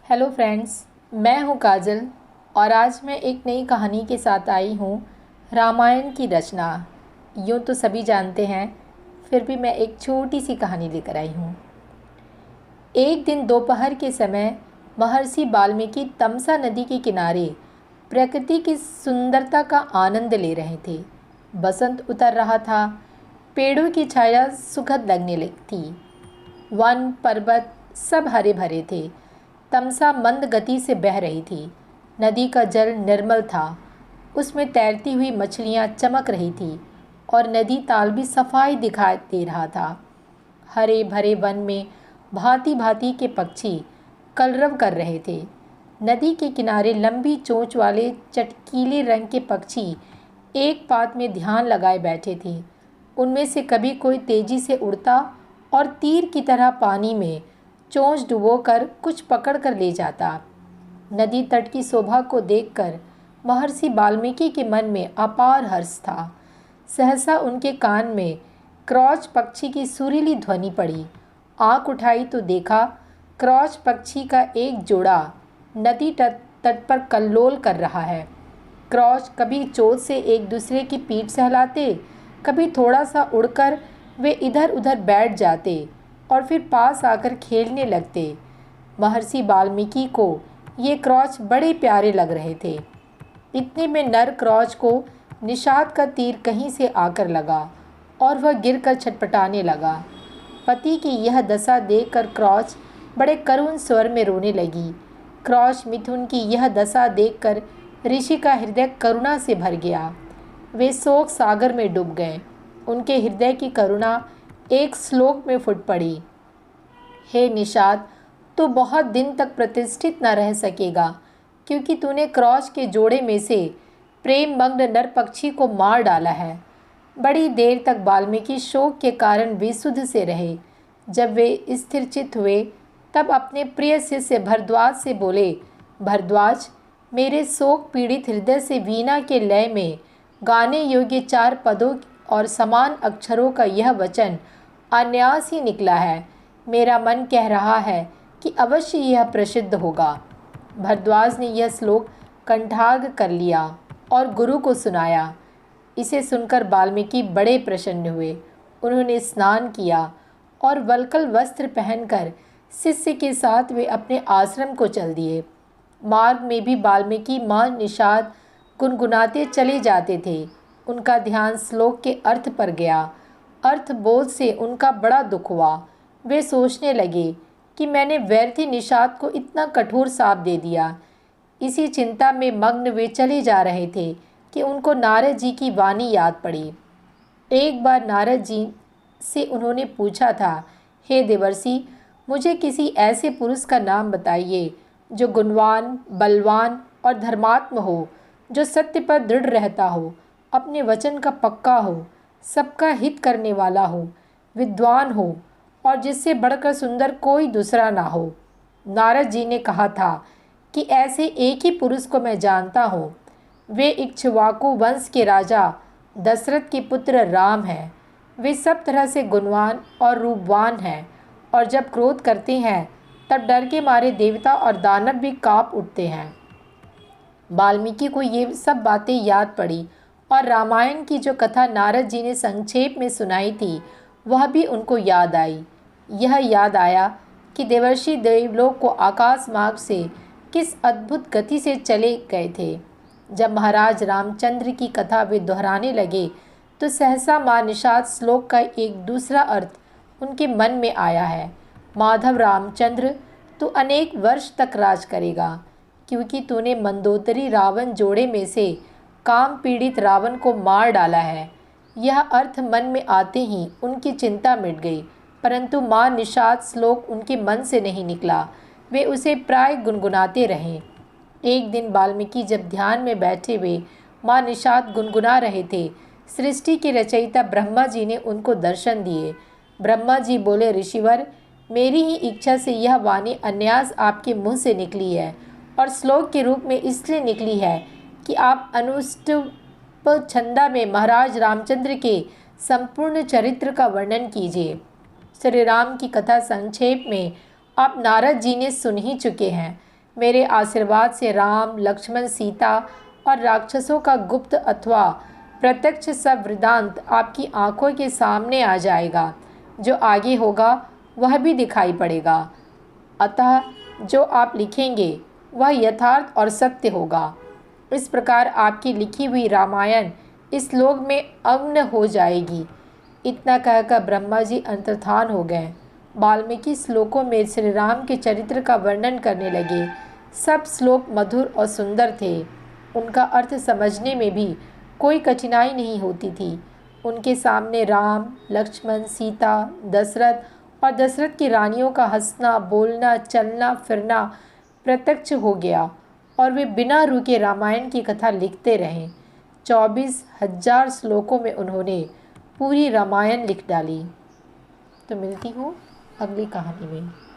Hello friends, मैं हूँ काजल और आज मैं एक नई कहानी के साथ आई हूँ। रामायण की रचना यूँ तो सभी जानते हैं, फिर भी मैं एक छोटी सी कहानी लेकर आई हूँ। एक दिन दोपहर के समय महर्षि वाल्मीकि तमसा नदी के किनारे प्रकृति की सुंदरता का आनंद ले रहे थे। बसंत उतर रहा था, पेड़ों की छाया सुखद लगने लगी थी। वन पर्वत सब हरे भरे थे। तमसा मंद गति से बह रही थी। नदी का जल निर्मल था, उसमें तैरती हुई मछलियाँ चमक रही थी और नदी ताल भी सफाई दिखाई दे रहा था। हरे भरे वन में भांति भांति के पक्षी कलरव कर रहे थे। नदी के किनारे लंबी चोंच वाले चटकीले रंग के पक्षी एक पात में ध्यान लगाए बैठे थे। उनमें से कभी कोई तेजी से उड़ता और तीर की तरह पानी में चोंच डुबोकर कुछ पकड़ कर ले जाता। नदी तट की शोभा को देखकर महर्षि वाल्मीकि के मन में अपार हर्ष था। सहसा उनके कान में क्रॉच पक्षी की सुरीली ध्वनि पड़ी। आंख उठाई तो देखा क्रॉच पक्षी का एक जोड़ा नदी तट पर कल्लोल कर रहा है। क्रॉच कभी चोंच से एक दूसरे की पीठ सहलाते, कभी थोड़ा सा उड़कर वे इधर उधर बैठ जाते और फिर पास आकर खेलने लगते। महर्षि वाल्मीकि को ये क्रॉच बड़े प्यारे लग रहे थे। इतने में नर क्रॉच को निषाद का तीर कहीं से आकर लगा और वह गिरकर छटपटाने लगा। पति की यह दशा देखकर क्रॉच बड़े करुण स्वर में रोने लगी। क्रॉच मिथुन की यह दशा देखकर ऋषि का हृदय करुणा से भर गया। वे शोक सागर में डूब गए। उनके हृदय की करुणा एक श्लोक में फूट पड़ी। हे निषाद, तू बहुत दिन तक प्रतिष्ठित न रह सकेगा, क्योंकि तूने क्रॉच के जोड़े में से प्रेम मग्न नर पक्षी को मार डाला है। बड़ी देर तक वाल्मीकि शोक के कारण विशुद्ध से रहे। जब वे स्थिरचित्त हुए तब अपने प्रिय शिष्य भरद्वाज से बोले, भरद्वाज, मेरे शोक पीड़ित हृदय से वीणा के लय में गाने योग्य 4 पदों और समान अक्षरों का यह वचन अनायास ही निकला है। मेरा मन कह रहा है कि अवश्य यह प्रसिद्ध होगा। भरद्वाज ने यह श्लोक कंठाग्र कर लिया और गुरु को सुनाया। इसे सुनकर वाल्मीकि बड़े प्रसन्न हुए। उन्होंने स्नान किया और वल्कल वस्त्र पहनकर शिष्य के साथ वे अपने आश्रम को चल दिए। मार्ग में भी वाल्मीकि माँ निषाद गुनगुनाते चले जाते थे। उनका ध्यान श्लोक के अर्थ पर गया। अर्थ बोध से उनका बड़ा दुख हुआ। वे सोचने लगे कि मैंने व्यर्थ निषाद को इतना कठोर शाप दे दिया। इसी चिंता में मग्न वे चले जा रहे थे कि उनको नारद जी की वाणी याद पड़ी। एक बार नारद जी से उन्होंने पूछा था, हे देवर्षि, मुझे किसी ऐसे पुरुष का नाम बताइए जो गुणवान, बलवान और धर्मात्म हो, जो सत्य पर दृढ़ रहता हो, अपने वचन का पक्का हो, सबका हित करने वाला हो, विद्वान हो और जिससे बढ़कर सुंदर कोई दूसरा ना हो। नारद जी ने कहा था कि ऐसे एक ही पुरुष को मैं जानता हूँ। वे इक्ष्वाकु वंश के राजा दशरथ के पुत्र राम हैं। वे सब तरह से गुणवान और रूपवान हैं और जब क्रोध करते हैं तब डर के मारे देवता और दानव भी काँप उठते हैं। वाल्मीकि को ये सब बातें याद पड़ी और रामायण की जो कथा नारद जी ने संक्षेप में सुनाई थी वह भी उनको याद आई। यह याद आया कि देवर्षि देवलोक को आकाश मार्ग से किस अद्भुत गति से चले गए थे। जब महाराज रामचंद्र की कथा वे दोहराने लगे तो सहसा माँ निषाद श्लोक का एक दूसरा अर्थ उनके मन में आया है। माधव रामचंद्र, तू अनेक वर्ष तक राज करेगा, क्योंकि तूने मंदोदरी रावण जोड़े में से काम पीड़ित रावण को मार डाला है। यह अर्थ मन में आते ही उनकी चिंता मिट गई, परंतु माँ निषाद श्लोक उनके मन से नहीं निकला। वे उसे प्राय गुनगुनाते रहे। एक दिन वाल्मीकि जब ध्यान में बैठे हुए माँ निषाद गुनगुना रहे थे, सृष्टि के रचयिता ब्रह्मा जी ने उनको दर्शन दिए। ब्रह्मा जी बोले, ऋषिवर, मेरी ही इच्छा से यह वाणी अनायास आपके मुँह से निकली है और श्लोक के रूप में इसलिए निकली है कि आप अनुष्टुप छंदा में महाराज रामचंद्र के संपूर्ण चरित्र का वर्णन कीजिए। श्री राम की कथा संक्षेप में आप नारद जी ने सुन ही चुके हैं। मेरे आशीर्वाद से राम, लक्ष्मण, सीता और राक्षसों का गुप्त अथवा प्रत्यक्ष सब वृत्तांत आपकी आंखों के सामने आ जाएगा। जो आगे होगा वह भी दिखाई पड़ेगा। अतः जो आप लिखेंगे वह यथार्थ और सत्य होगा। इस प्रकार आपकी लिखी हुई रामायण इस लोक में अग्न हो जाएगी। इतना कहकर ब्रह्मा जी अंतर्धान हो गए। वाल्मीकि श्लोकों में श्री राम के चरित्र का वर्णन करने लगे। सब श्लोक मधुर और सुंदर थे। उनका अर्थ समझने में भी कोई कठिनाई नहीं होती थी। उनके सामने राम, लक्ष्मण, सीता, दशरथ और दशरथ की रानियों का हंसना, बोलना, चलना फिरना प्रत्यक्ष हो गया और वे बिना रुके रामायण की कथा लिखते रहे। 24,000 श्लोकों में उन्होंने पूरी रामायण लिख डाली। तो मिलती हूँ अगली कहानी में।